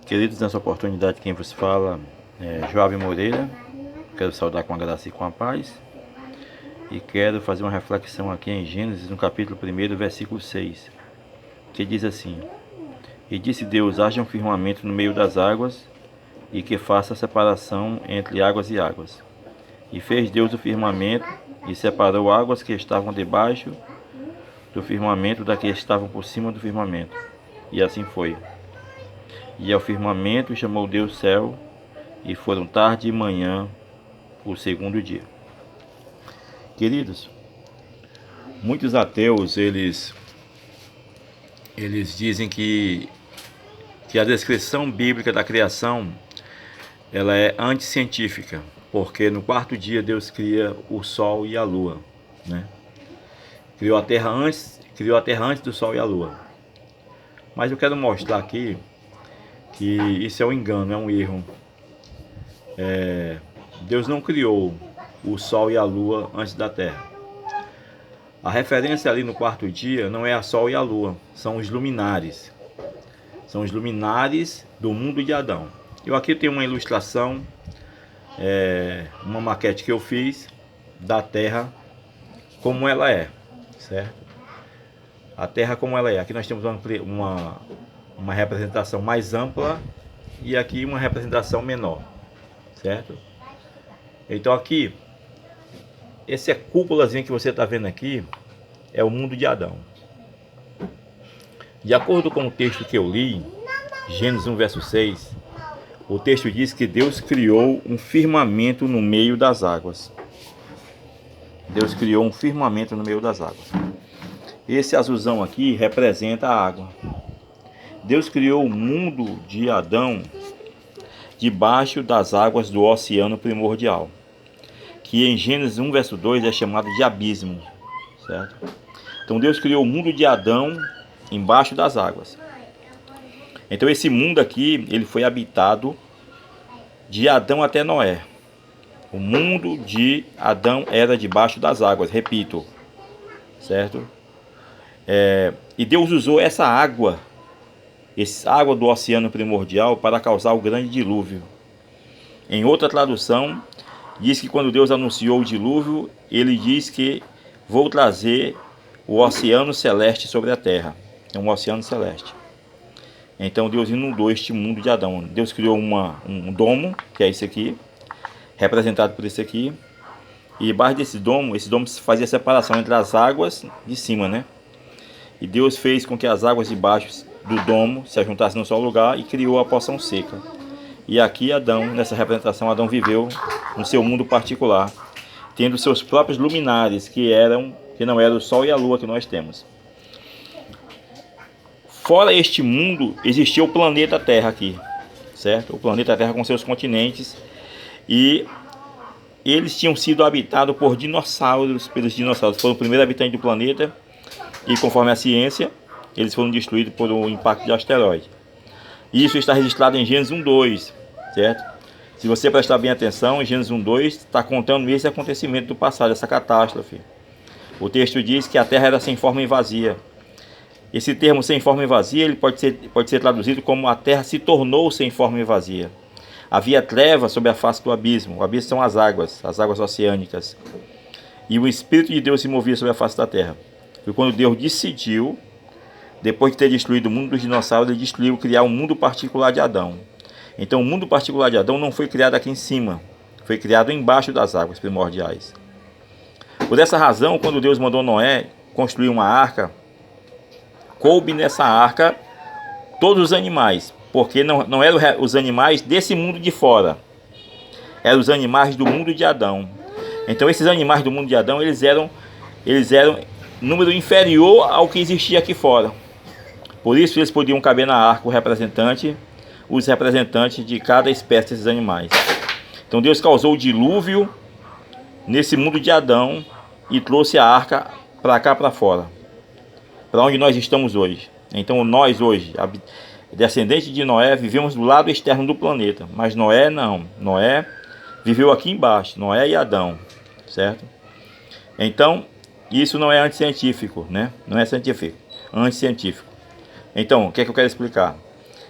Queridos, nessa oportunidade quem vos fala é Joab Moreira. Quero saudar com a graça e com a paz. E quero fazer uma reflexão aqui em Gênesis, no capítulo 1, versículo 6, que diz assim: E disse Deus, haja um firmamento no meio das águas, e que faça a separação entre águas e águas. E fez Deus o firmamento, e separou águas que estavam debaixo do firmamento das que estavam por cima do firmamento. E assim foi. E ao firmamento chamou Deus céu, e foram tarde e manhã o segundo dia. Queridos, muitos ateus, eles dizem que a descrição bíblica da criação, ela é anticientífica, porque no quarto dia Deus cria o sol e a lua, né? Criou a terra antes do sol e a lua. Mas eu quero mostrar aqui que isso é um engano, é um erro. Deus não criou o sol e a lua antes da terra. A referência ali no quarto dia não é a sol e a lua, são os luminares. São os luminares do mundo de Adão. Eu aqui tenho uma ilustração, uma maquete que eu fiz da terra como ela é, certo? A terra como ela é. Aqui nós temos uma representação mais ampla e aqui uma representação menor, certo? Então aqui, essa cúpulazinha que você está vendo aqui é o mundo de Adão. De acordo com o texto que eu li, Gênesis 1, verso 6, o texto diz que Deus criou um firmamento no meio das águas. Deus criou um firmamento no meio das águas. Esse azulzão aqui representa a água. Deus criou o mundo de Adão debaixo das águas do oceano primordial, que em Gênesis 1, verso 2 é chamado de abismo, certo? Então Deus criou o mundo de Adão embaixo das águas. Então esse mundo aqui, ele foi habitado de Adão até Noé. O mundo de Adão era debaixo das águas, repito, certo? E Deus usou essa água do oceano primordial para causar o grande dilúvio. Em outra tradução, diz que quando Deus anunciou o dilúvio, ele diz que vou trazer o oceano celeste sobre a terra. É um oceano celeste. Então Deus inundou este mundo de Adão. Deus criou um domo, que é esse aqui, representado por esse aqui. E debaixo desse domo, esse domo fazia separação entre as águas de cima, né? E Deus fez com que as águas de baixo do domo se ajuntassem num só lugar e criou a porção seca. E aqui Adão, nessa representação, Adão viveu no seu mundo particular, tendo seus próprios luminares, que não eram o sol e a lua que nós temos. Fora este mundo, existia o planeta Terra aqui, certo? O planeta Terra com seus continentes, e eles tinham sido habitados por dinossauros, pelos dinossauros. Foram o primeiro habitante do planeta, e conforme a ciência, eles foram destruídos por um impacto de asteroide. Isso está registrado em Gênesis 1:2, certo? Se você prestar bem atenção, em Gênesis 1:2 está contando esse acontecimento do passado, essa catástrofe. O texto diz que a terra era sem forma e vazia. Esse termo sem forma e vazia, ele pode ser traduzido como a terra se tornou sem forma e vazia. Havia trevas sobre a face do abismo. O abismo são as águas oceânicas. E o Espírito de Deus se movia sobre a face da terra. Foi quando Deus decidiu, depois de ter destruído o mundo dos dinossauros, ele decidiu criar um mundo particular de Adão. Então o mundo particular de Adão não foi criado aqui em cima, foi criado embaixo das águas primordiais. Por essa razão, quando Deus mandou Noé construir uma arca, coube nessa arca todos os animais, porque não eram os animais desse mundo de fora, eram os animais do mundo de Adão. Então esses animais do mundo de Adão, eles eram número inferior ao que existia aqui fora. Por isso eles podiam caber na arca os representantes de cada espécie desses animais. Então Deus causou o dilúvio nesse mundo de Adão e trouxe a arca para cá, para fora, para onde nós estamos hoje. Então nós hoje, descendentes de Noé, vivemos do lado externo do planeta, mas Noé não. Noé viveu aqui embaixo, Noé e Adão, certo? Então isso não é anticientífico, né? Não é científico, anticientífico. Então, o que é que eu quero explicar?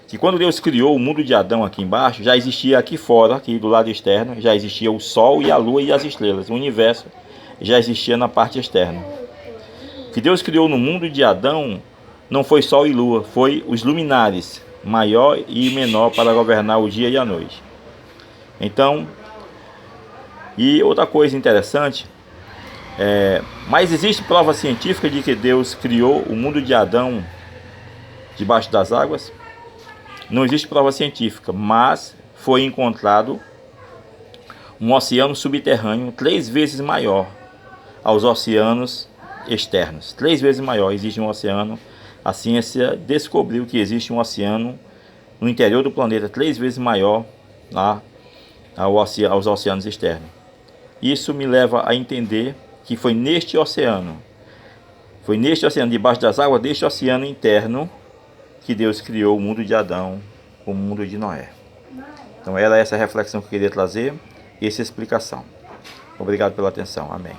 que quando Deus criou o mundo de Adão aqui embaixo, já existia aqui fora, aqui do lado externo, já existia o Sol e a Lua e as estrelas. O universo já existia na parte externa. O que Deus criou no mundo de Adão não foi Sol e Lua, foi os luminares, maior e menor, para governar o dia e a noite. Então, e outra coisa interessante, mas existe prova científica de que Deus criou o mundo de Adão debaixo das águas? Não existe prova científica, mas foi encontrado um oceano subterrâneo 3 vezes maior aos oceanos externos. 3 vezes maior existe um oceano. A ciência descobriu que existe um oceano no interior do planeta 3 vezes maior aos oceanos externos. Isso me leva a entender que foi neste oceano, debaixo das águas deste oceano interno, que Deus criou o mundo de Adão, o mundo de Noé. Então era essa a reflexão que eu queria trazer, essa explicação. Obrigado pela atenção. Amém.